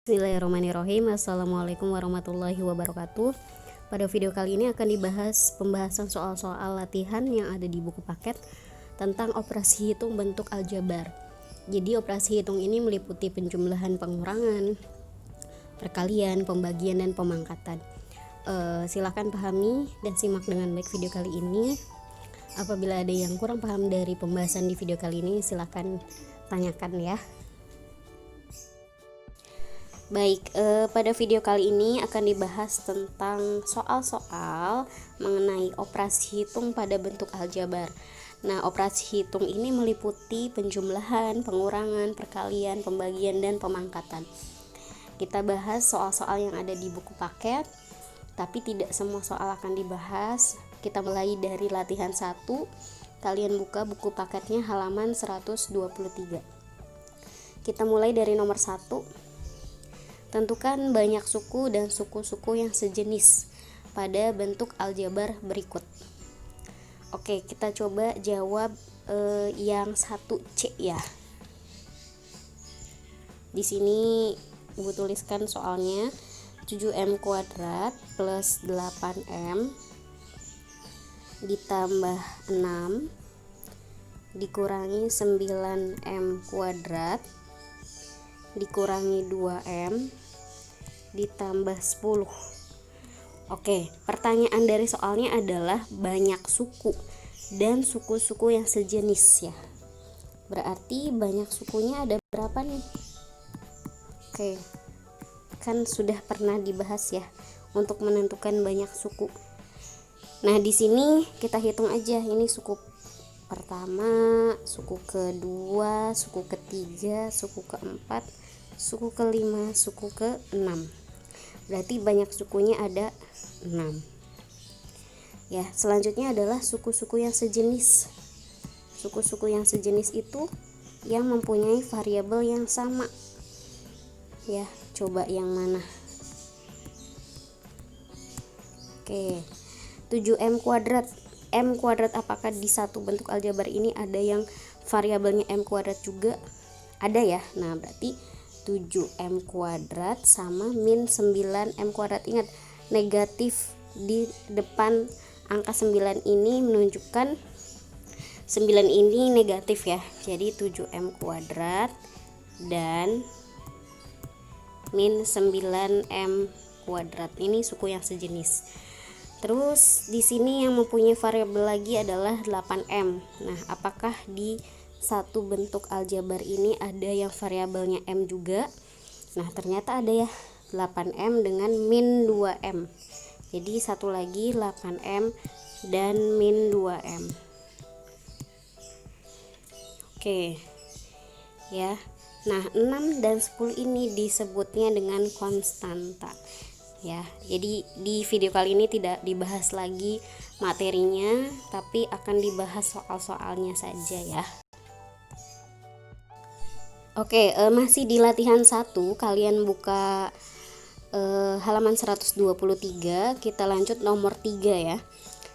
Bismillahirrahmanirrahim. Assalamualaikum warahmatullahi wabarakatuh. Pada video kali ini akan dibahas pembahasan soal-soal latihan yang ada di buku paket tentang operasi hitung bentuk aljabar. Jadi operasi hitung ini meliputi penjumlahan, pengurangan, perkalian, pembagian, dan pemangkatan. Silakan pahami dan simak dengan baik video kali ini. Apabila ada yang kurang paham dari pembahasan di video kali ini, silakan tanyakan ya. Baik, pada video kali ini akan dibahas tentang soal-soal mengenai operasi hitung pada bentuk aljabar. Nah, operasi hitung ini meliputi penjumlahan, pengurangan, perkalian, pembagian, dan pemangkatan. Kita bahas soal-soal yang ada di buku paket, tapi tidak semua soal akan dibahas. Kita mulai dari latihan 1. Kalian buka buku paketnya halaman 123. Kita mulai dari nomor 1. Tentukan banyak suku dan suku-suku yang sejenis pada bentuk aljabar berikut. Oke, kita coba jawab yang 1C ya. Di sini Ibu tuliskan soalnya 7M kuadrat plus 8M ditambah 6 dikurangi 9M kuadrat dikurangi 2M ditambah 10. Oke, pertanyaan dari soalnya adalah banyak suku dan suku-suku yang sejenis ya. Berarti banyak sukunya ada berapa nih? Oke, kan sudah pernah dibahas ya untuk menentukan banyak suku. Nah, di sini kita hitung aja, ini suku pertama, suku kedua, suku ketiga, suku keempat, suku kelima, suku keenam. Berarti banyak sukunya ada 6. Ya, selanjutnya adalah suku-suku yang sejenis. Suku-suku yang sejenis itu yang mempunyai variabel yang sama. Ya, coba yang mana? Oke. 7M kuadrat. M kuadrat, apakah di satu bentuk aljabar ini ada yang variabelnya M kuadrat juga? Ada ya. Nah, berarti 7M kuadrat sama min 9M kuadrat. Ingat, negatif di depan angka 9 ini menunjukkan 9 ini negatif ya. Jadi 7M kuadrat dan min 9M kuadrat. Ini suku yang sejenis. Terus di sini yang mempunyai variabel lagi adalah 8M. Nah, apakah di satu bentuk aljabar ini ada yang variabelnya M juga? Nah, ternyata ada ya, 8M dengan min 2M. Jadi satu lagi 8M dan min 2M. Oke. Ya. Nah, 6 dan 10 ini disebutnya dengan konstanta. Ya, jadi di video kali ini tidak dibahas lagi materinya, tapi akan dibahas soal-soalnya saja ya. Oke, masih di latihan 1, kalian buka halaman 123, kita lanjut nomor 3 ya.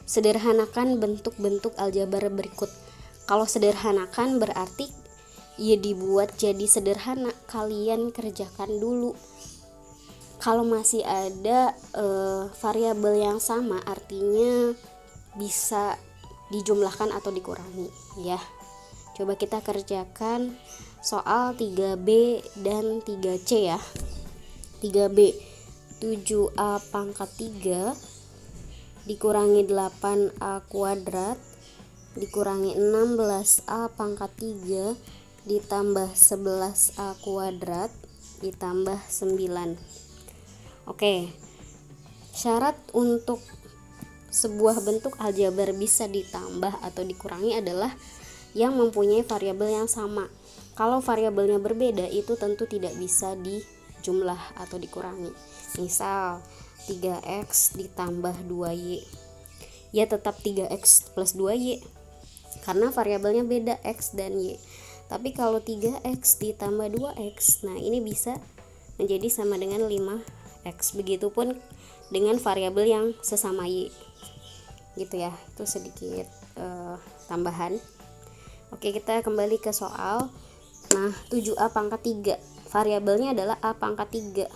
Sederhanakan bentuk-bentuk aljabar berikut. Kalau sederhanakan berarti ya dibuat jadi sederhana, kalian kerjakan dulu. Kalau masih ada variabel yang sama, artinya bisa dijumlahkan atau dikurangi ya. Coba kita kerjakan soal 3B dan 3C ya. 3B, 7A pangkat 3 dikurangi 8A kuadrat dikurangi 16A pangkat 3 ditambah 11A kuadrat ditambah 9. Oke, syarat untuk sebuah bentuk aljabar bisa ditambah atau dikurangi adalah yang mempunyai variabel yang sama. Kalau variabelnya berbeda, itu tentu tidak bisa dijumlah atau dikurangi. Misal 3x ditambah 2y, ya tetap 3x plus 2y karena variabelnya beda, x dan y. Tapi kalau 3x ditambah 2x, nah ini bisa menjadi sama dengan 5x. Begitupun dengan variabel yang sesama y. Gitu ya, itu sedikit tambahan. Oke, kita kembali ke soal. Nah, 7A pangkat 3. variabelnya adalah A pangkat 3.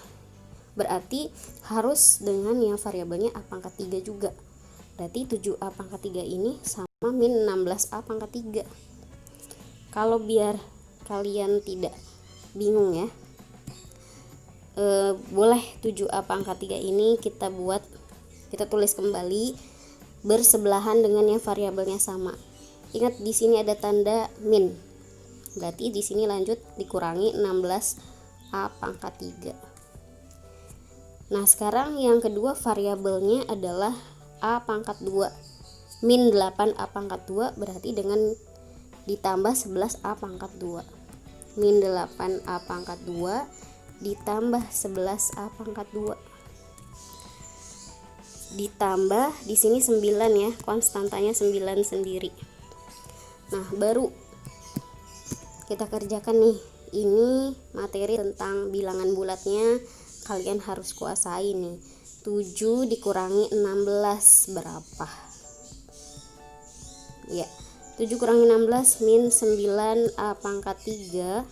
Berarti harus dengan yang variabelnya A pangkat 3 juga. Berarti 7A pangkat 3 ini sama min 16A pangkat 3. Kalau biar kalian tidak bingung ya, boleh 7A pangkat 3 ini kita tulis kembali bersebelahan dengan yang variabelnya sama. Ingat di sini ada tanda min. Berarti di sini lanjut dikurangi 16A pangkat 3. Nah, sekarang yang kedua variabelnya adalah A pangkat 2 min 8A pangkat 2, berarti dengan ditambah 11A pangkat 2. Min 8A pangkat 2 ditambah 11A pangkat 2. Ditambah di sini 9 ya, konstantanya 9 sendiri. Nah, baru kita kerjakan nih. Ini materi tentang bilangan bulatnya kalian harus kuasai nih. 7 dikurangi 16 berapa? Ya, 7 kurangi 16 min 9A pangkat 3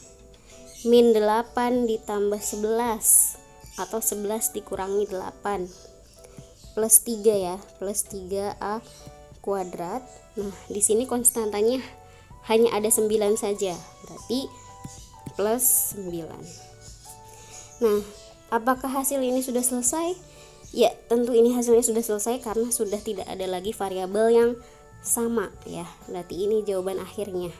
min 8 ditambah 11 atau 11 dikurangi 8 plus 3 ya, plus 3A kuadrat. Nah, di sini konstantanya hanya ada 9 saja, berarti plus 9. Nah, apakah hasil ini sudah selesai? Ya, tentu ini hasilnya sudah selesai karena sudah tidak ada lagi variabel yang sama ya. Berarti ini jawaban akhirnya.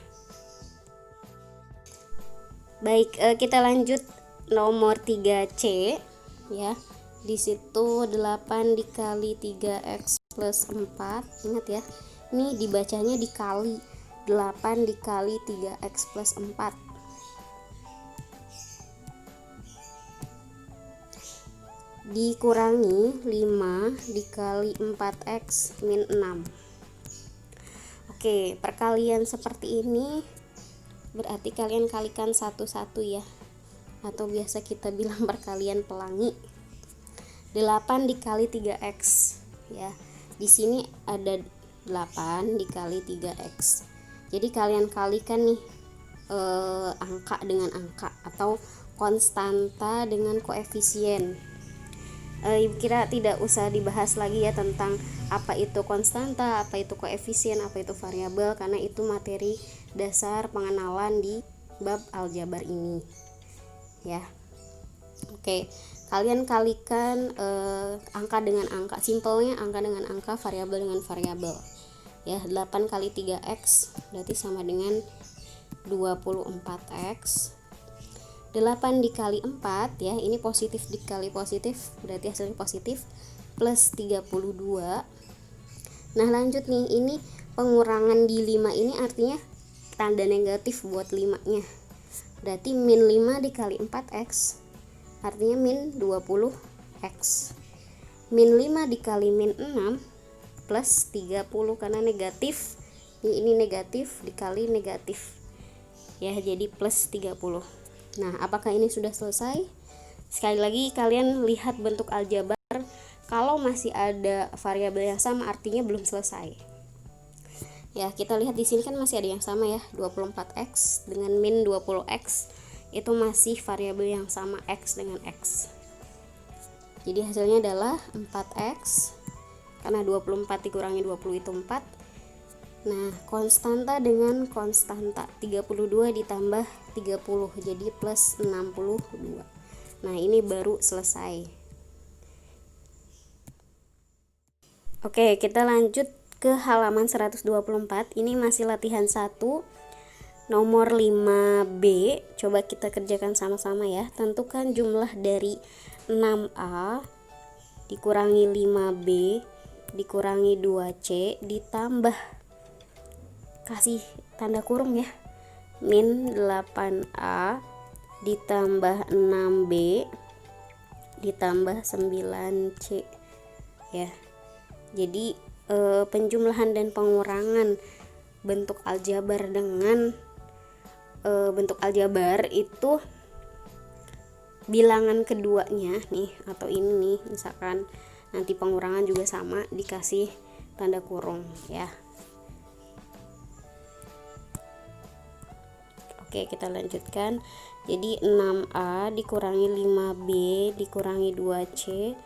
Baik, kita lanjut nomor 3C ya. Di situ 8 dikali 3x plus 4. Ingat ya, ini dibacanya dikali. 8 dikali 3x plus 4. Dikurangi 5 dikali 4x min 6. Oke, perkalian seperti ini berarti kalian kalikan satu-satu ya, atau biasa kita bilang perkalian pelangi. 8 dikali 3x ya. Di sini ada 8 dikali 3x. Jadi kalian kalikan nih angka dengan angka atau konstanta dengan koefisien. Ibu kira tidak usah dibahas lagi ya tentang apa itu konstanta, apa itu koefisien, apa itu variabel, karena itu materi dasar pengenalan di bab aljabar ini ya. Oke, kalian kalikan angka dengan angka, simpelnya angka dengan angka, variabel dengan variabel ya. 8 kali 3x berarti sama dengan 24x. 8 dikali 4 ya, ini positif dikali positif berarti hasilnya positif, plus 32. Nah, lanjut nih, ini pengurangan di 5 ini artinya tanda negatif buat 5-nya. Berarti min 5 dikali 4x artinya min 20x. Min 5 dikali min 6 plus 30 karena negatif. Ini negatif dikali negatif ya, jadi plus 30. Nah, apakah ini sudah selesai? Sekali lagi kalian lihat bentuk aljabar, kalau masih ada variabel yang sama artinya belum selesai. Ya, kita lihat di sini kan masih ada yang sama ya, 24x dengan min 20x itu masih variabel yang sama, x dengan x. Jadi hasilnya adalah 4x karena 24 dikurangi 20 itu 4. Nah, konstanta dengan konstanta 32 ditambah 30 jadi plus 62. Nah, ini baru selesai. Oke, kita lanjut ke halaman 124. Ini masih latihan 1 nomor 5B. Coba kita kerjakan sama-sama ya. Tentukan jumlah dari 6A dikurangi 5B dikurangi 2C ditambah, kasih tanda kurung ya, min 8A ditambah 6B ditambah 9C ya. Jadi penjumlahan dan pengurangan bentuk aljabar dengan bentuk aljabar itu bilangan keduanya nih, atau ini nih, misalkan nanti pengurangan juga sama dikasih tanda kurung ya. Oke, kita lanjutkan. Jadi 6A dikurangi 5B dikurangi 2C.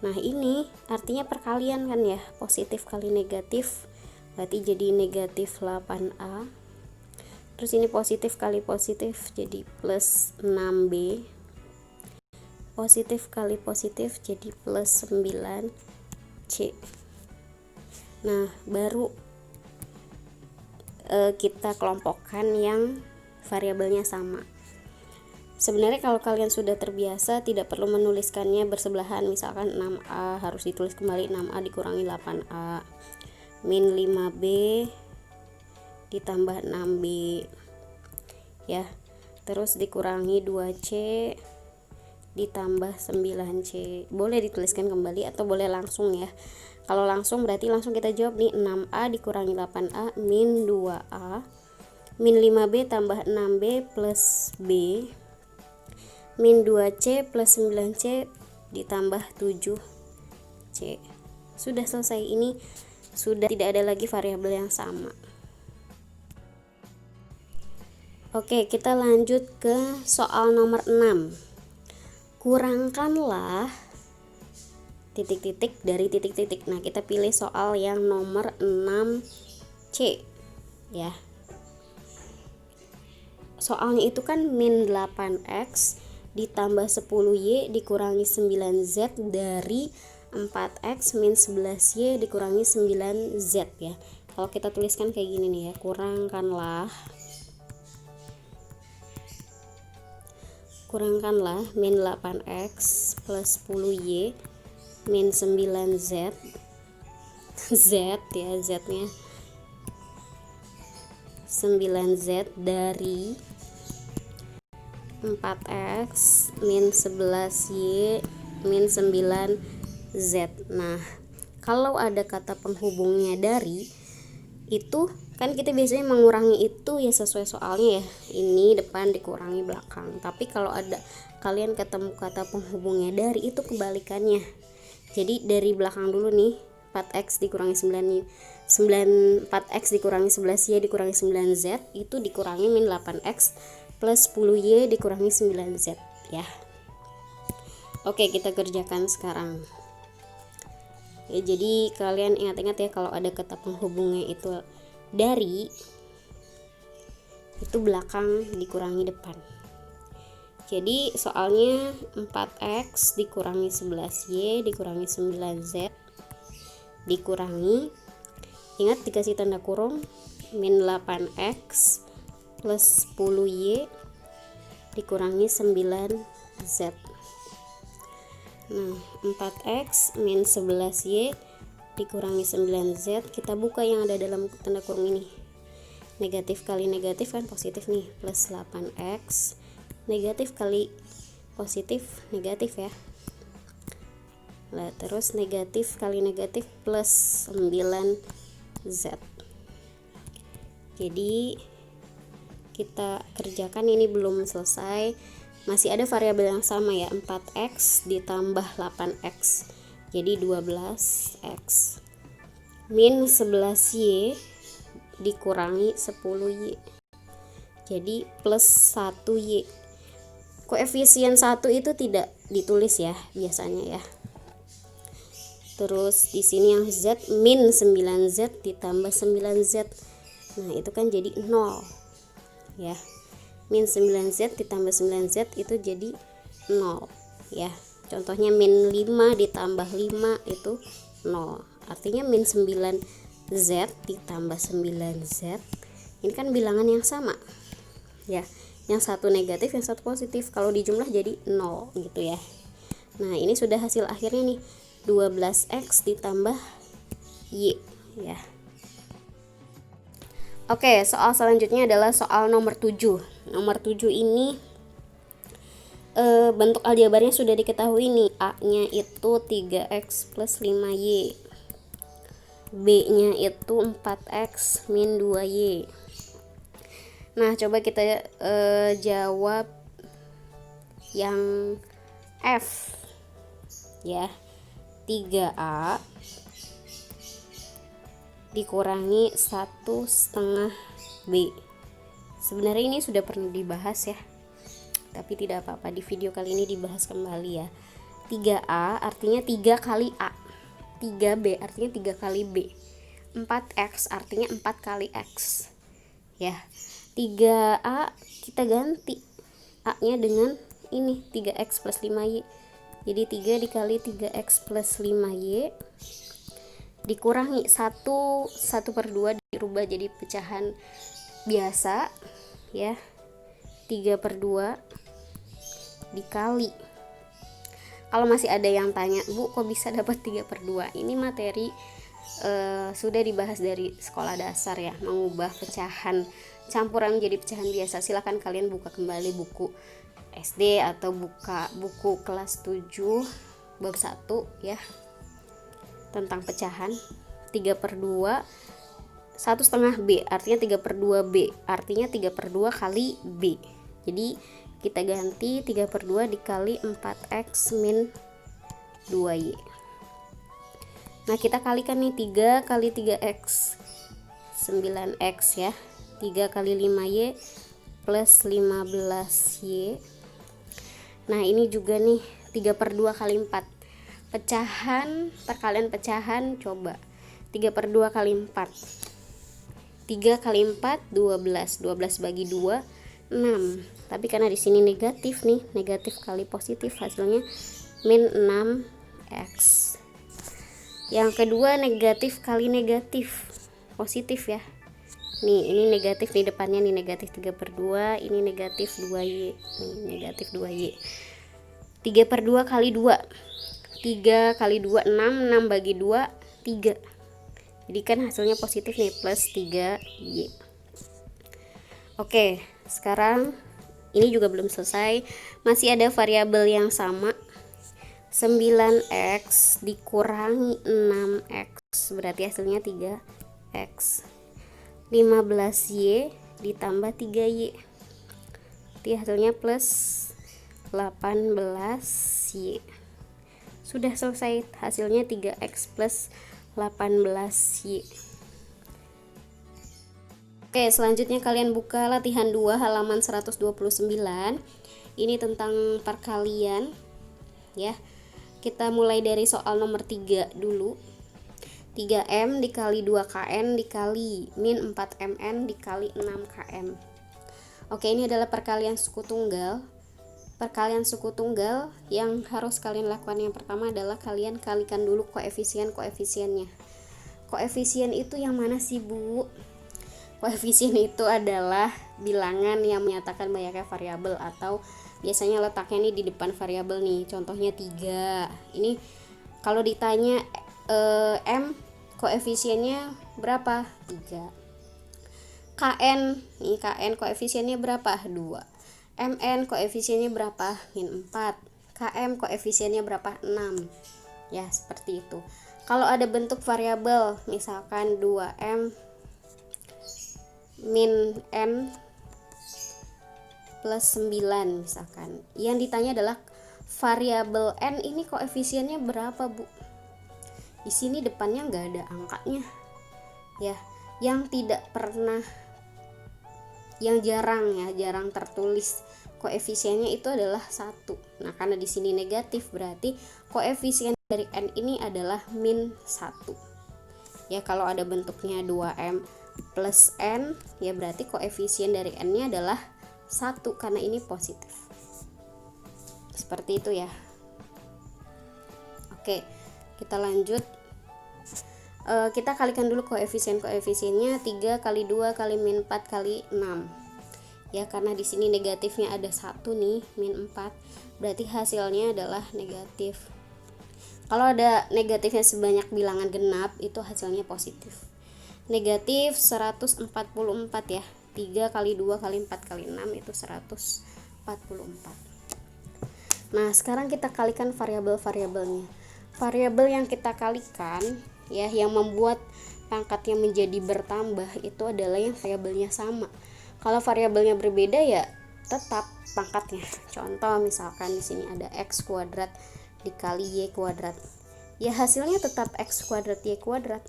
Nah, ini artinya perkalian kan ya, positif kali negatif, berarti jadi negatif 8A. Terus ini positif kali positif jadi plus 6B. Positif kali positif jadi plus 9C. Nah, baru kita kelompokkan yang variabelnya sama. Sebenarnya kalau kalian sudah terbiasa tidak perlu menuliskannya bersebelahan. Misalkan 6A harus ditulis kembali 6A dikurangi 8A min 5B ditambah 6B ya. Terus dikurangi 2C ditambah 9C. Boleh dituliskan kembali atau boleh langsung ya. Kalau langsung berarti langsung kita jawab nih, 6A dikurangi 8A min 2A min 5B tambah 6B plus B min 2C plus 9C ditambah 7C. Sudah selesai, ini sudah tidak ada lagi variabel yang sama. Oke, kita lanjut ke soal nomor 6. Kurangkanlah titik-titik dari titik-titik. Nah, kita pilih soal yang nomor 6C ya. Soalnya itu kan min 8x ditambah 10y dikurangi 9z dari 4x min 11y dikurangi 9z ya. Kalau kita tuliskan kayak gini nih ya, kurangkanlah min 8x plus 10y min 9z z ya, z nya 9z dari 4x min 11y min 9z. Nah, kalau ada kata penghubungnya dari, itu kan kita biasanya mengurangi itu ya sesuai soalnya ya, ini depan dikurangi belakang. Tapi kalau ada kalian ketemu kata penghubungnya dari, itu kebalikannya. Jadi dari belakang dulu nih, 4x dikurangi 4x dikurangi 11y dikurangi 9z itu dikurangi min 8x plus 10y dikurangi 9z ya. Oke, kita kerjakan sekarang ya. Jadi kalian ingat-ingat ya, kalau ada kata penghubungnya itu dari, itu belakang dikurangi depan. Jadi soalnya 4x dikurangi 11y dikurangi 9z dikurangi, ingat dikasih tanda kurung, min 8x plus 10y dikurangi 9z. Nah, 4x min 11y dikurangi 9z, kita buka yang ada dalam tanda kurung ini. Negatif kali negatif kan positif nih, plus 8x, negatif kali positif negatif ya. Nah, terus negatif kali negatif plus 9z. Jadi kita kerjakan, ini belum selesai, masih ada variabel yang sama ya, 4x ditambah 8x jadi 12x min 11y dikurangi 10y jadi plus 1y. Koefisien 1 itu tidak ditulis ya biasanya ya. Terus di sini yang z min 9z ditambah 9z. Nah, itu kan jadi 0 ya. Min 9z ditambah 9z itu jadi 0 ya. Contohnya min 5 ditambah 5 itu 0. Artinya min 9z ditambah 9z ini kan bilangan yang sama ya. Yang satu negatif, yang satu positif. Kalau dijumlah jadi 0 gitu ya. Nah, ini sudah hasil akhirnya nih, 12x ditambah y ya. Oke, soal selanjutnya adalah soal nomor 7. Nomor 7 ini bentuk aljabarnya sudah diketahui nih. A-nya itu 3x plus 5y, B-nya itu 4x min 2y. Nah, coba kita jawab yang F ya. 3A dikurangi 1/2 B Sebenarnya ini sudah pernah dibahas ya, tapi tidak apa-apa, di video kali ini dibahas kembali ya. 3A artinya 3 kali A, 3B artinya 3 kali B, 4X artinya 4 kali X ya. 3A kita ganti A nya dengan ini 3X plus 5Y, jadi 3 dikali 3X plus 5Y dikurangi 1/2 dirubah jadi pecahan biasa ya, 3/2 dikali. Kalau masih ada yang tanya, Bu kok bisa dapat 3/2, ini materi sudah dibahas dari sekolah dasar ya, mengubah pecahan campuran menjadi pecahan biasa. Silahkan kalian buka kembali buku SD atau buka buku kelas 7 bab 1 ya, tentang pecahan. 3/2 1/2 B artinya 3/2 B artinya 3/2 kali B. Jadi kita ganti 3/2 dikali 4X min 2Y. Nah kita kalikan nih, 3 kali 3X 9X ya, 3 kali 5Y plus 15Y. Nah ini juga nih 3/2 kali 4, pecahan perkalian pecahan, coba 3/2 kali 4, 3 kali 4 12, 12 bagi 2 6. Tapi karena di sini negatif nih, negatif kali positif, hasilnya min 6X. Yang kedua negatif kali negatif positif ya. Nih ini negatif di depannya nih, negatif 3/2, ini negatif 2Y, nih negatif 2Y. 3/2 kali 2, 3 kali 2 6, 6 bagi 2 3. Jadi kan hasilnya positif nih, plus 3Y. Oke, sekarang ini juga belum selesai, masih ada variabel yang sama. 9X dikurangi 6X berarti hasilnya 3X. 15Y ditambah 3Y, jadi hasilnya plus 18Y. Sudah selesai, hasilnya 3X plus 18Y. Oke, selanjutnya kalian buka latihan 2 halaman 129. Ini tentang perkalian ya. Kita mulai dari soal nomor 3 dulu. 3M dikali 2KN dikali min 4MN dikali 6KM. Oke, ini adalah perkalian suku tunggal. Perkalian suku tunggal yang harus kalian lakukan yang pertama adalah kalian kalikan dulu koefisiennya. Koefisien itu yang mana sih, Bu? Koefisien itu adalah bilangan yang menyatakan banyaknya variabel, atau biasanya letaknya nih di depan variabel nih. Contohnya 3. Ini kalau ditanya M koefisiennya berapa? 3. KN, nih KN koefisiennya berapa? 2. MN koefisiennya berapa? Min 4. KM koefisiennya berapa? 6. Ya, seperti itu. Kalau ada bentuk variabel, misalkan 2M min N plus 9 misalkan. Yang ditanya adalah variabel N ini koefisiennya berapa, Bu? Di sini depannya nggak ada angkanya. Ya, yang tidak pernah, yang jarang tertulis koefisiennya itu adalah 1. Nah, karena di sini negatif berarti koefisien dari N ini adalah min 1. Ya, kalau ada bentuknya 2M plus N, ya berarti koefisien dari N-nya adalah 1 karena ini positif. Seperti itu ya. Oke, kita lanjut. Kita kalikan dulu koefisiennya. 3 kali 2 kali min 4 kali 6. Ya, karena di sini negatifnya ada 1 nih, min 4. Berarti hasilnya adalah negatif. Kalau ada negatifnya sebanyak bilangan genap, itu hasilnya positif. Negatif 144 ya. 3 kali 2 kali 4 kali 6 itu 144. Nah, sekarang kita kalikan variabel-variabelnya. Variabel yang kita kalikan ya, yang membuat pangkatnya menjadi bertambah, itu adalah yang variabelnya sama. Kalau variabelnya berbeda ya tetap pangkatnya. Contoh misalkan di sini ada x kuadrat dikali y kuadrat. Ya hasilnya tetap x kuadrat y kuadrat.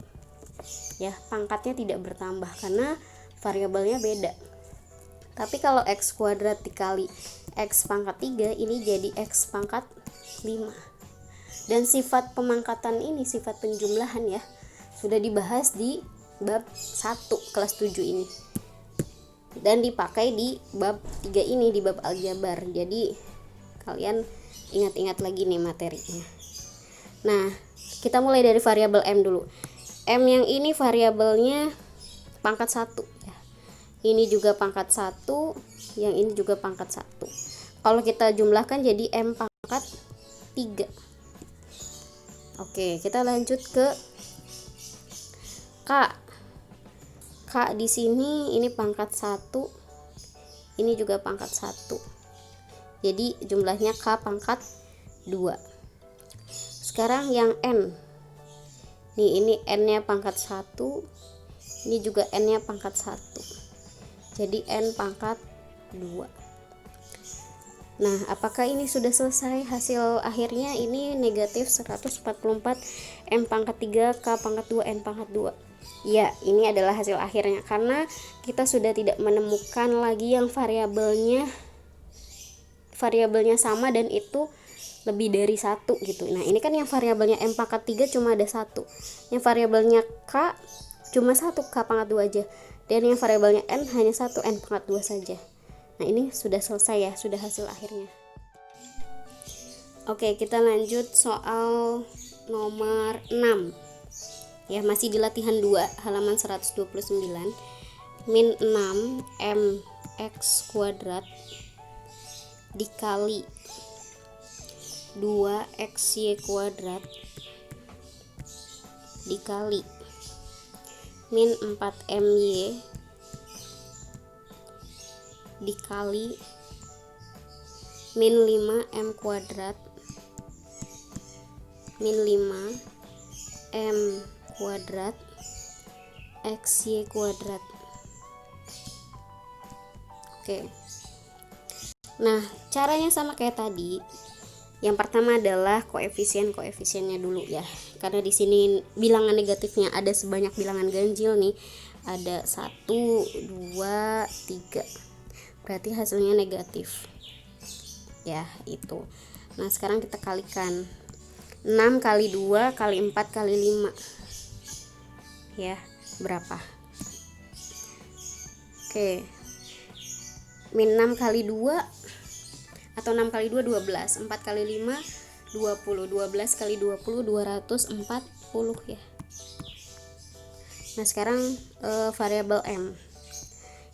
Ya, pangkatnya tidak bertambah karena variabelnya beda. Tapi kalau X kuadrat dikali X pangkat 3 ini jadi X pangkat 5. Dan sifat pemangkatan ini, sifat penjumlahan ya, sudah dibahas di bab 1 kelas 7 ini. Dan dipakai di bab 3 ini, di bab aljabar. Jadi kalian ingat-ingat lagi nih materinya. Nah, kita mulai dari variabel M dulu. M yang ini variabelnya pangkat 1 ya. Ini juga pangkat 1, yang ini juga pangkat 1. Kalau kita jumlahkan jadi M pangkat 3. Oke, kita lanjut ke K. K di sini ini pangkat 1. Ini juga pangkat 1. Jadi jumlahnya K pangkat 2. Sekarang yang N. Nih, ini N-nya pangkat 1. Ini juga N-nya pangkat 1. Jadi N pangkat 2. Nah, apakah ini sudah selesai? Hasil akhirnya ini negatif 144 M pangkat 3 K pangkat 2 N pangkat 2. Ya, ini adalah hasil akhirnya karena kita sudah tidak menemukan lagi yang variabelnya sama dan itu lebih dari 1 gitu. Nah, ini kan yang variabelnya M pangkat 3 cuma ada 1. Yang variabelnya K cuma 1, K pangkat 2 aja. Dan yang variabelnya N hanya 1, N pangkat 2 saja. Nah, ini sudah selesai ya, sudah hasil akhirnya. Oke, kita lanjut soal nomor 6. Ya, masih di latihan 2, halaman 129. Min 6 MX kuadrat dikali 2XY kuadrat dikali min 4MY dikali min 5M kuadrat min 5M kuadrat XY kuadrat. Oke. Nah, caranya sama kayak tadi. Yang pertama adalah koefisiennya dulu ya. Karena di sini bilangan negatifnya ada sebanyak bilangan ganjil nih. Ada 1, 2, 3. Berarti hasilnya negatif. Ya, itu. Nah, sekarang kita kalikan. 6 kali 2 kali 4 kali 5. Ya, berapa? Oke. Min 6 kali 2 atau 6 kali 2 12, 4 kali 5 20, 12 kali 20 240 ya. Nah, sekarang variabel M.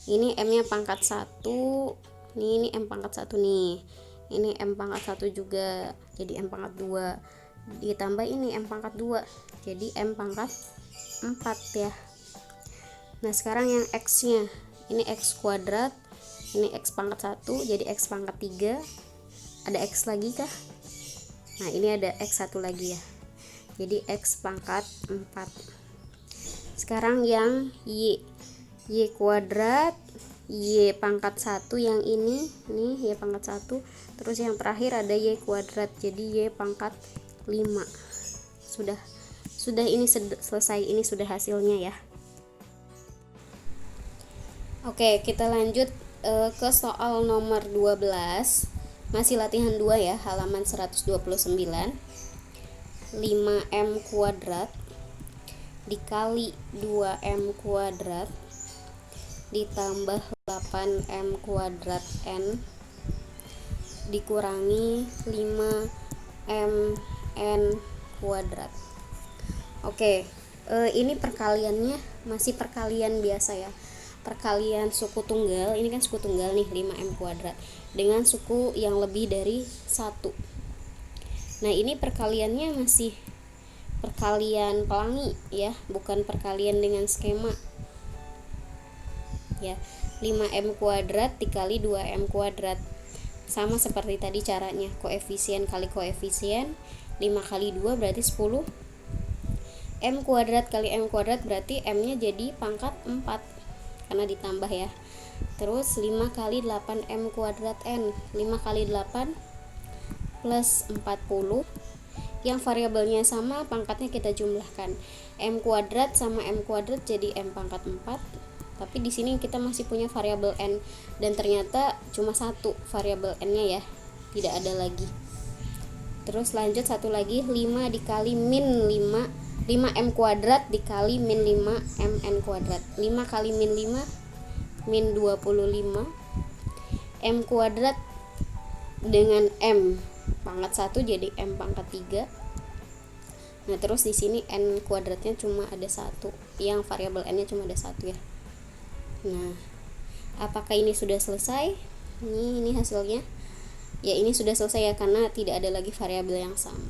Ini M-nya pangkat 1. Ini M pangkat 1 nih. Ini M pangkat 1 juga. Jadi M pangkat 2. Ditambah ini M pangkat 2. Jadi M pangkat 4 ya. Nah, sekarang yang X-nya. Ini X kuadrat. Ini X pangkat 1, jadi X pangkat 3. Ada X lagi kah? Nah, ini ada X 1 lagi ya. Jadi X pangkat 4. Sekarang yang Y. Y kuadrat, Y pangkat 1 yang ini. Nih, Y pangkat 1. Terus yang terakhir ada Y kuadrat, jadi Y pangkat 5. Sudah ini selesai, ini sudah hasilnya ya. Oke, kita lanjut ke soal nomor 12. Masih latihan 2 ya, halaman 129. 5M kuadrat dikali 2M kuadrat ditambah 8M kuadrat N dikurangi 5MN kuadrat. Oke, ini perkaliannya masih perkalian biasa ya. Perkalian suku tunggal, ini kan suku tunggal nih 5M kuadrat dengan suku yang lebih dari 1. Nah, ini perkaliannya masih perkalian pelangi ya, bukan perkalian dengan skema ya. 5M kuadrat dikali 2M kuadrat, sama seperti tadi caranya, koefisien kali koefisien. 5 kali 2 berarti 10. M kuadrat kali M kuadrat berarti M nya jadi pangkat 4 karena ditambah ya. Terus 5 kali 8M kuadrat N, 5 kali 8 plus 40. Yang variabelnya sama, pangkatnya kita jumlahkan. M kuadrat sama M kuadrat jadi M pangkat 4 Tapi di sini kita masih punya variabel n dan ternyata cuma satu variabel n-nya ya, tidak ada lagi. Terus lanjut satu lagi, 5 dikali min 5m kuadrat dikali min 5mn kuadrat. 5 kali min 5 min 25 m kuadrat dengan m pangkat 1 jadi m pangkat 3. Nah, terus di sini n kuadratnya cuma ada 1, yang variabel n-nya cuma ada 1 ya. Nah, apakah ini sudah selesai? Ini hasilnya. Ya, ini sudah selesai ya, karena tidak ada lagi variabel yang sama.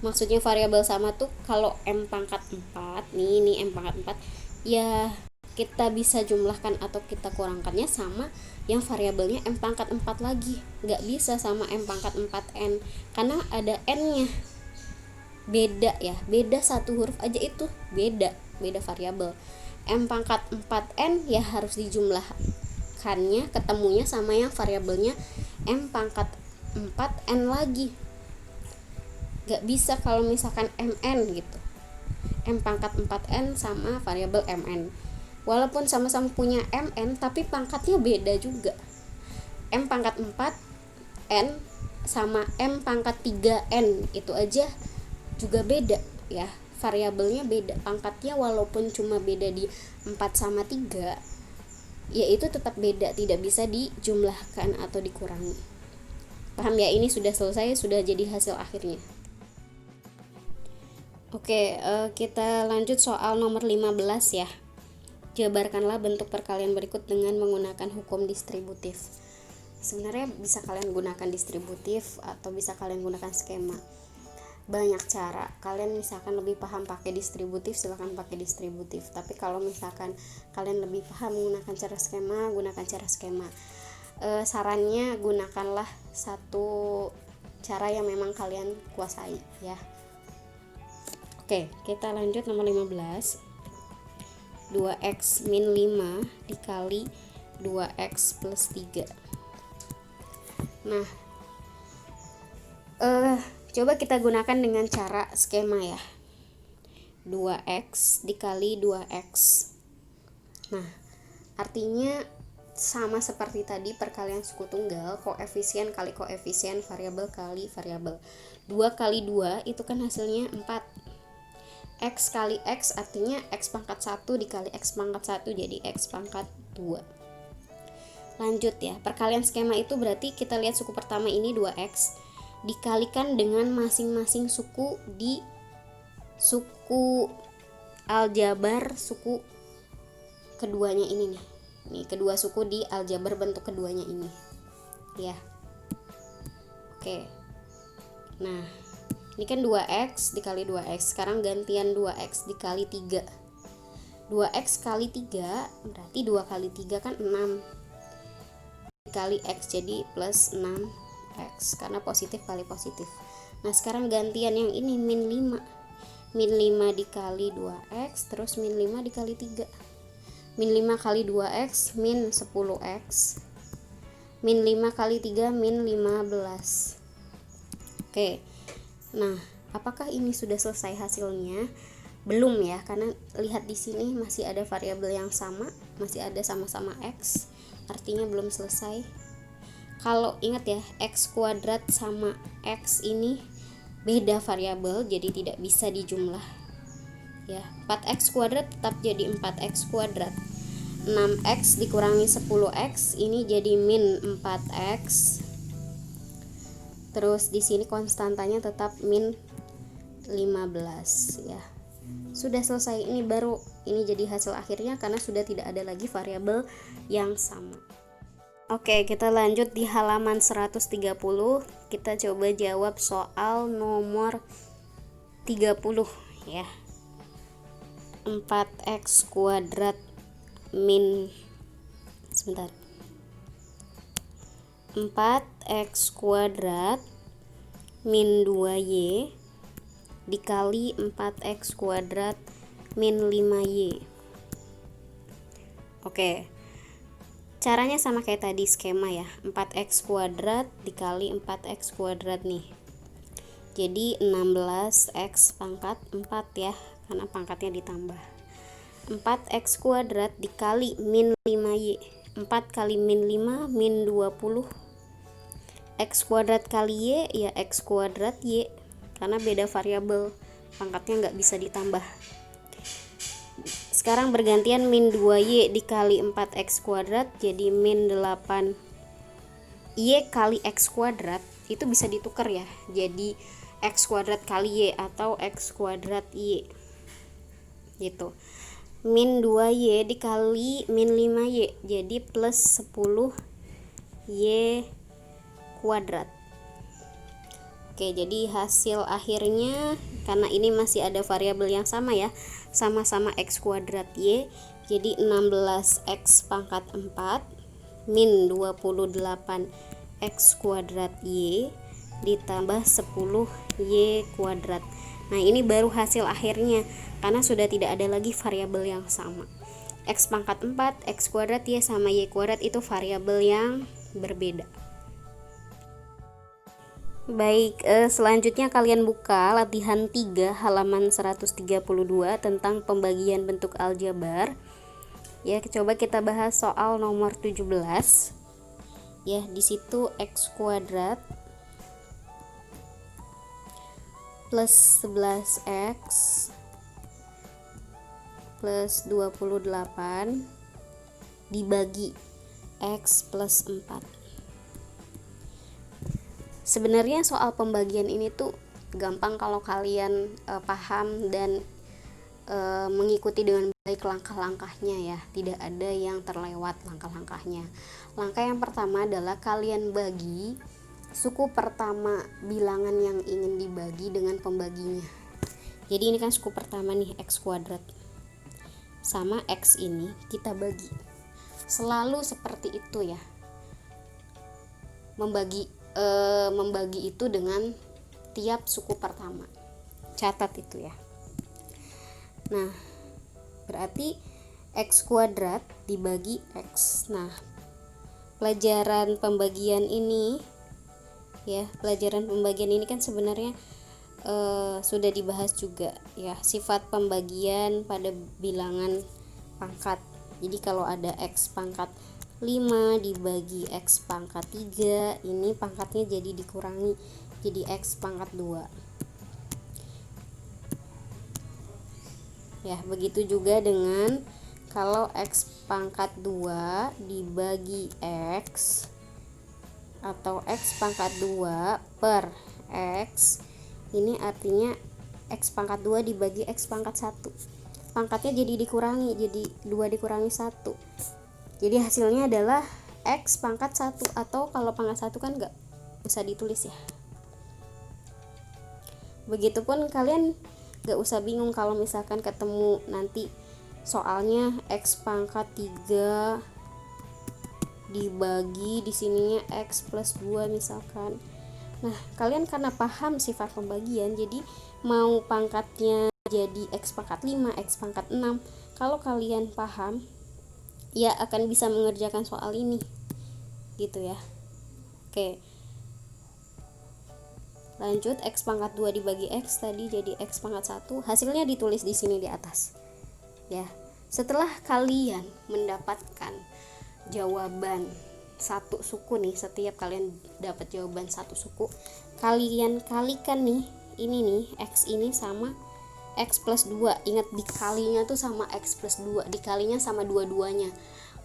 Maksudnya variabel sama tuh kalau m pangkat 4, ini m pangkat 4, ya kita bisa jumlahkan atau kita kurangkannya sama yang variabelnya m pangkat 4 lagi. Nggak bisa sama m pangkat 4n, karena ada n-nya. Beda ya, beda satu huruf aja itu beda variabel. M pangkat 4n ya harus dijumlahkannya, ketemunya sama yang variabelnya m pangkat 4n lagi. Gak bisa kalau misalkan mn gitu, m pangkat 4n sama variabel mn, walaupun sama-sama punya mn tapi pangkatnya beda juga. M pangkat 4n sama m pangkat 3n itu aja juga beda ya, variabelnya beda, pangkatnya walaupun cuma beda di 4 sama 3, ya itu tetap beda, tidak bisa dijumlahkan atau dikurangi. Paham ya? Ini sudah selesai, sudah jadi hasil akhirnya. Oke, kita lanjut soal nomor 15 ya. Jabarkanlah bentuk perkalian berikut dengan menggunakan hukum distributif. Sebenarnya bisa kalian gunakan distributif atau bisa kalian gunakan skema. Banyak cara. Kalian misalkan lebih paham pakai distributif, silakan pakai distributif. Tapi kalau misalkan kalian lebih paham menggunakan cara skema, gunakan cara skema. Sarannya gunakanlah satu cara yang memang kalian kuasai ya. Oke, kita lanjut nomor 15. 2x min 5 dikali 2x plus 3. Nah, coba kita gunakan dengan cara skema ya. 2x dikali 2x. Nah, artinya sama seperti tadi perkalian suku tunggal, koefisien kali koefisien, variabel kali variabel. 2 kali 2 itu kan hasilnya 4. X kali X artinya X pangkat 1 dikali X pangkat 1 jadi X pangkat 2. Lanjut ya, perkalian skema itu berarti kita lihat suku pertama ini 2X dikalikan dengan masing-masing suku di suku aljabar suku keduanya ini nih. Nih, kedua suku di aljabar bentuk keduanya ini. Ya. Oke. Nah, ini kan 2x dikali 2x. Sekarang gantian 2x dikali 3. 2x kali 3 berarti 2 kali 3 kan 6. Dikali x jadi plus 6x karena positif kali positif. Nah, sekarang gantian yang ini min 5. Min 5 dikali 2x terus min 5 dikali 3. Min 5 kali 2x min 10x. Min 5 kali 3 min 15. Oke. Nah, apakah ini sudah selesai hasilnya? Belum ya, karena lihat di sini masih ada variabel yang sama, masih ada sama-sama x. Artinya belum selesai. Kalau ingat ya, x kuadrat sama x ini beda variabel, jadi tidak bisa dijumlah. Ya, 4x kuadrat tetap jadi 4x kuadrat. 6x dikurangi 10x ini jadi min 4x. Terus di sini konstantanya tetap min 15 ya. Sudah selesai, ini baru ini jadi hasil akhirnya karena sudah tidak ada lagi variabel yang sama. Oke, kita lanjut di halaman 130. Kita coba jawab soal nomor 30 ya. 4x kuadrat min 4x kuadrat min 2y dikali 4x kuadrat min 5y. Oke, caranya sama kayak tadi skema ya. 4x kuadrat dikali 4x kuadrat nih, jadi 16x pangkat 4 ya, karena pangkatnya ditambah. 4x kuadrat dikali min 5y. 4 kali min 5 min 20. X kuadrat kali y ya x kuadrat y, karena beda variabel, pangkatnya nggak bisa ditambah. Sekarang bergantian min 2y dikali 4x kuadrat jadi min 8y kali x kuadrat. Itu bisa ditukar ya, jadi x kuadrat kali y atau x kuadrat y gitu. Min 2y dikali min 5y jadi plus 10y kuadrat. Oke, jadi hasil akhirnya, karena ini masih ada variabel yang sama ya, sama-sama x kuadrat y, jadi 16x pangkat 4 min 28x kuadrat y ditambah 10y kuadrat. Nah, ini baru hasil akhirnya karena sudah tidak ada lagi variabel yang sama. X pangkat 4, x kuadrat y sama y kuadrat itu variabel yang berbeda. Baik, selanjutnya kalian buka latihan 3 halaman 132 tentang pembagian bentuk aljabar. Ya, coba kita bahas soal nomor 17. Ya, di situ x kuadrat plus 11x plus 28 dibagi x plus 4. Sebenarnya soal pembagian ini tuh gampang kalau kalian paham dan mengikuti dengan baik langkah-langkahnya ya, tidak ada yang terlewat langkah-langkahnya. Langkah yang pertama adalah kalian bagi suku pertama bilangan yang ingin dibagi dengan pembaginya. Jadi ini kan suku pertama nih, x kuadrat sama x ini kita bagi. Selalu seperti itu ya, membagi itu dengan tiap suku pertama. Catat itu ya. Nah, berarti x kuadrat dibagi x. Nah, pelajaran pembagian ini ya, pelajaran pembagian ini kan sebenarnya sudah dibahas juga ya, sifat pembagian pada bilangan pangkat. Jadi kalau ada x pangkat 5 dibagi x pangkat 3, ini pangkatnya jadi dikurangi jadi x pangkat 2. Ya, begitu juga dengan kalau x pangkat 2 dibagi x atau x pangkat 2 per x, ini artinya x pangkat 2 dibagi x pangkat 1. Pangkatnya jadi dikurangi, jadi 2 dikurangi 1. Jadi hasilnya adalah x pangkat 1, atau kalau pangkat 1 kan nggak usah ditulis ya. Begitupun kalian nggak usah bingung kalau misalkan ketemu nanti soalnya x pangkat 3 dibagi di sininya x plus 2 misalkan. Nah, kalian karena paham sifat pembagian, jadi mau pangkatnya jadi x pangkat 5, x pangkat 6, kalau kalian paham ya akan bisa mengerjakan soal ini gitu ya. Oke, lanjut, x pangkat 2 dibagi x tadi jadi x pangkat 1, hasilnya ditulis di sini di atas ya. Setelah kalian mendapatkan jawaban satu suku nih, setiap kalian dapat jawaban satu suku, kalian kalikan nih, ini nih x ini sama x plus 2. Ingat, dikalinya tuh sama x plus 2, dikalinya sama dua-duanya.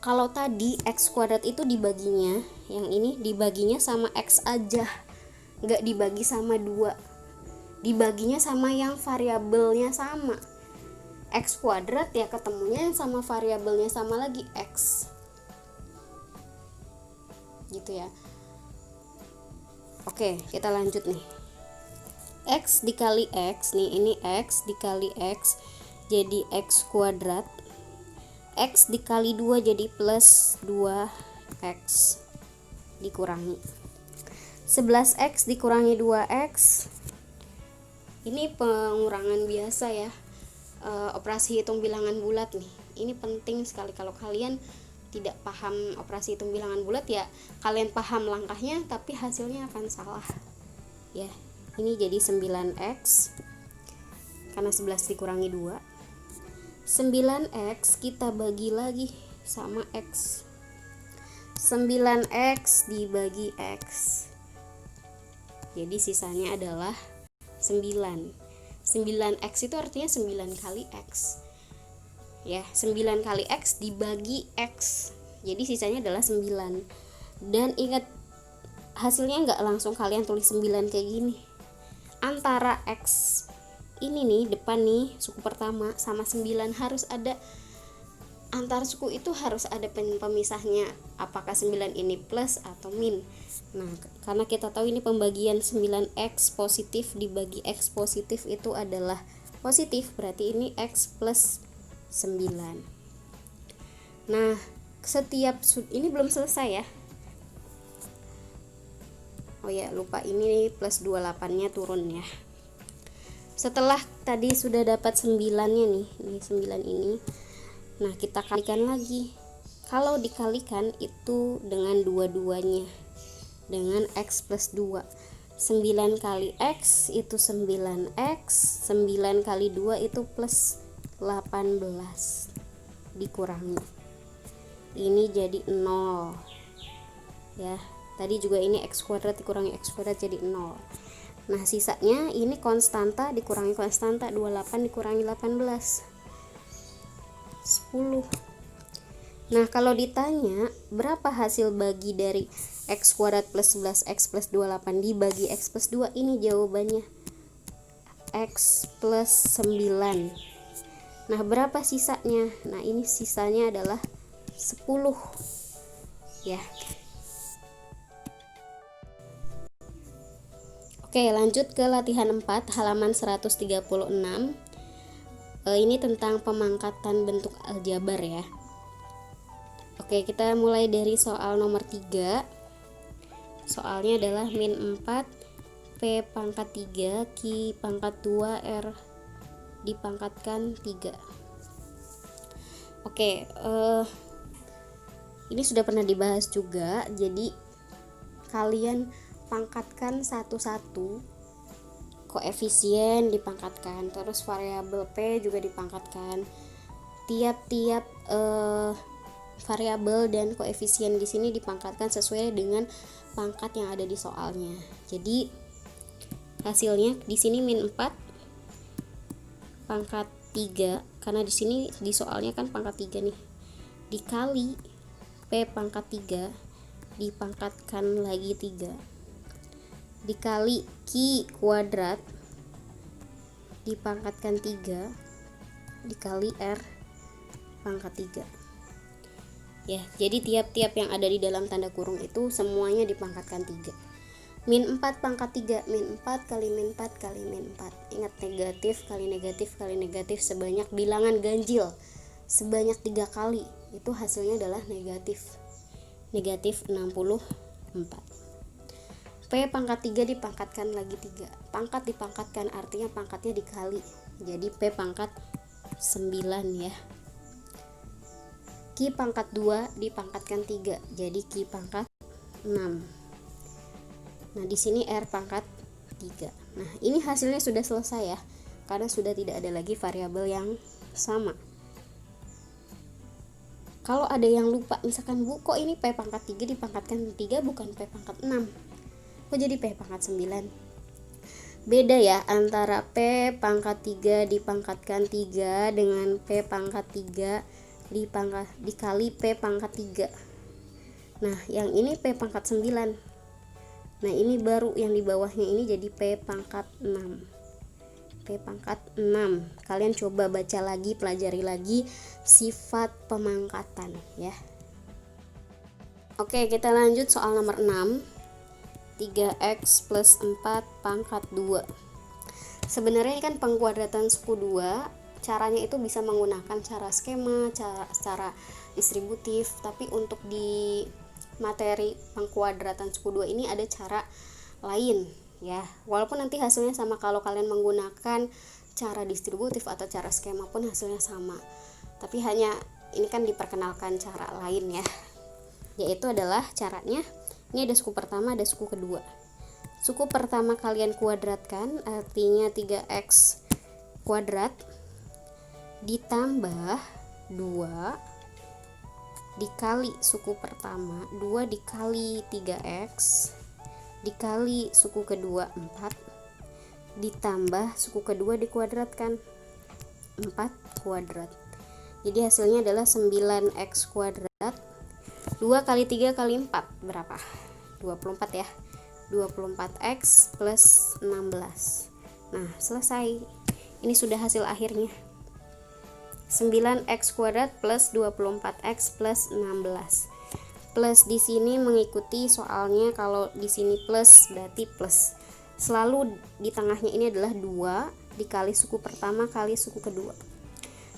Kalau tadi x kuadrat itu dibaginya, yang ini dibaginya sama x aja, nggak dibagi sama 2, dibaginya sama yang variabelnya sama. X kuadrat ya ketemunya sama variabelnya sama lagi, x gitu ya. Oke, kita lanjut nih. X dikali x nih, ini x dikali x jadi x kuadrat, x dikali 2 jadi plus 2x dikurangi 11x dikurangi 2x. Ini pengurangan biasa ya, operasi hitung bilangan bulat nih. Ini penting sekali. Kalau kalian tidak paham operasi hitung bilangan bulat ya kalian paham langkahnya tapi hasilnya akan salah ya. Ini jadi 9x karena 11 dikurangi 2 9x kita bagi lagi sama x. 9x dibagi x, jadi sisanya adalah 9. 9x itu artinya 9 kali x ya, 9 kali x dibagi x, jadi sisanya adalah 9. Dan ingat, hasilnya nggak langsung kalian tulis 9 kayak gini. Antara x ini nih, depan nih, suku pertama sama 9 harus ada, antar suku itu harus ada pemisahnya, apakah 9 ini plus atau min. Nah, karena kita tahu ini pembagian 9x positif dibagi x positif itu adalah positif, berarti ini x plus 9. Nah, setiap ini belum selesai ya. Oh ya, lupa, ini plus 28 nya turun ya. Setelah tadi sudah dapat 9-nya nih 9 ini. Nah, kita kalikan lagi. Kalau dikalikan itu dengan dua-duanya, dengan x plus 2. 9 kali x itu 9x, 9 kali 2 itu plus 18. Dikurangi. Ini jadi 0. Ya, tadi juga ini x kuadrat dikurangi x kuadrat jadi 0. Nah, sisanya ini konstanta dikurangi konstanta, 28 dikurangi 18, 10. Nah, kalau ditanya berapa hasil bagi dari x kuadrat plus 11x plus 28 dibagi x plus 2, ini jawabannya x plus 9. Nah, berapa sisanya? Nah, ini sisanya adalah 10 ya. Oke, lanjut ke latihan 4 halaman 136. Ini tentang pemangkatan bentuk aljabar ya. Oke, kita mulai dari soal nomor 3. Soalnya adalah min 4 P pangkat 3 Q pangkat 2 R dipangkatkan 3. Oke, ini sudah pernah dibahas juga, jadi kalian pangkatkan satu-satu, koefisien dipangkatkan, terus variabel P juga dipangkatkan. Tiap-tiap variabel dan koefisien di sini dipangkatkan sesuai dengan pangkat yang ada di soalnya. Jadi hasilnya di sini min 4 pangkat 3, karena di sini di soalnya kan pangkat 3 nih, dikali P pangkat 3 dipangkatkan lagi 3, dikali Q kuadrat dipangkatkan 3 dikali R pangkat 3 ya. Jadi tiap-tiap yang ada di dalam tanda kurung itu semuanya dipangkatkan 3. Min 4 pangkat 3, min 4 kali min 4 kali min 4. Ingat, negatif kali negatif kali negatif sebanyak bilangan ganjil sebanyak 3 kali, itu hasilnya adalah negatif 64. P pangkat 3 dipangkatkan lagi 3. Pangkat dipangkatkan artinya pangkatnya dikali. Jadi P pangkat 9 ya. Q pangkat 2 dipangkatkan 3. Jadi Q pangkat 6. Nah, di sini R pangkat 3. Nah, ini hasilnya sudah selesai ya. Karena sudah tidak ada lagi variabel yang sama. Kalau ada yang lupa, misalkan Bu, kok ini P pangkat 3 dipangkatkan 3 bukan P pangkat 6? Kok jadi P pangkat 9? Beda ya antara P pangkat 3 dipangkatkan 3 dengan P pangkat 3 dikali P pangkat 3. Nah, yang ini P pangkat 9. Nah, ini baru yang di bawahnya ini jadi P pangkat 6. P pangkat 6. Kalian coba baca lagi, pelajari lagi sifat pemangkatan ya. Oke, kita lanjut soal nomor 6. 3x plus 4 pangkat 2. Sebenarnya ini kan pengkuadratan suku 2, caranya itu bisa menggunakan cara skema, cara distributif, tapi untuk di materi pengkuadratan suku 2 ini ada cara lain ya. Walaupun nanti hasilnya sama, kalau kalian menggunakan cara distributif atau cara skema pun hasilnya sama. Tapi hanya ini kan diperkenalkan cara lain ya. Yaitu adalah caranya, ini ada suku pertama, ada suku kedua. Suku pertama kalian kuadratkan, artinya 3x kuadrat ditambah 2 dikali suku pertama, 2 dikali 3x dikali suku kedua 4 ditambah suku kedua dikuadratkan 4 kuadrat. Jadi hasilnya adalah 9x kuadrat. 2 kali 3 kali 4 berapa? 24 ya. 24x plus 16. Nah, selesai. Ini sudah hasil akhirnya. 9x kuadrat plus 24x plus 16. Plus di sini mengikuti soalnya, kalau di sini plus berarti plus. Selalu di tengahnya ini adalah 2 dikali suku pertama kali suku kedua.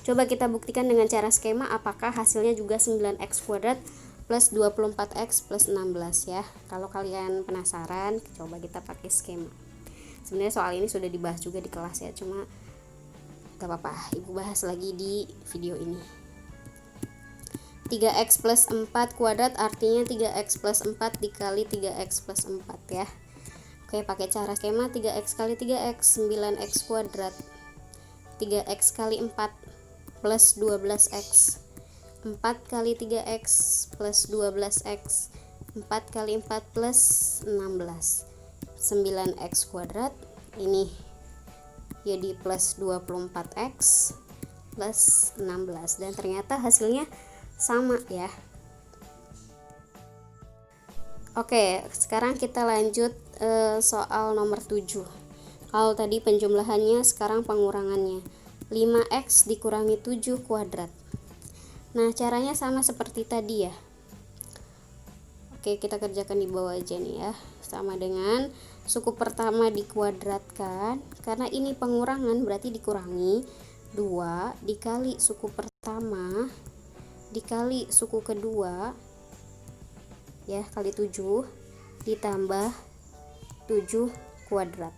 Coba kita buktikan dengan cara skema apakah hasilnya juga 9x kuadrat plus 24x plus 16 ya. Kalau kalian penasaran, coba kita pakai skema. Sebenarnya soal ini sudah dibahas juga di kelas ya, cuma gak apa-apa, ibu bahas lagi di video ini. 3x plus 4 kuadrat artinya 3x plus 4 dikali 3x plus 4 ya. Oke, pakai cara skema 3x kali 3x 9x kuadrat, 3x kali 4 plus 12x, 4 kali 3x plus 12x, 4 kali 4 plus 16, 9x kuadrat ini jadi plus 24x plus 16, dan ternyata hasilnya sama ya. Oke, sekarang kita lanjut soal nomor 7. Kalau tadi penjumlahannya, sekarang pengurangannya. 5x dikurangi 7 kuadrat. Nah, caranya sama seperti tadi ya. Oke, kita kerjakan di bawah aja nih ya. Sama dengan suku pertama dikuadratkan, karena ini pengurangan berarti dikurangi 2 dikali suku pertama dikali suku kedua ya, kali 7 ditambah 7 kuadrat.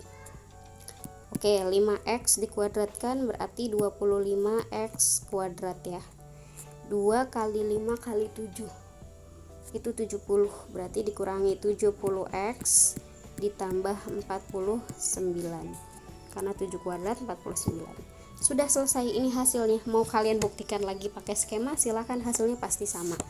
Oke, 5x dikuadratkan berarti 25x kuadrat ya. 2 kali 5 kali 7 itu 70, berarti dikurangi 70x ditambah 49, karena 7 kuadrat 49. Sudah selesai, ini hasilnya. Mau kalian buktikan lagi pakai skema, silahkan, hasilnya pasti sama.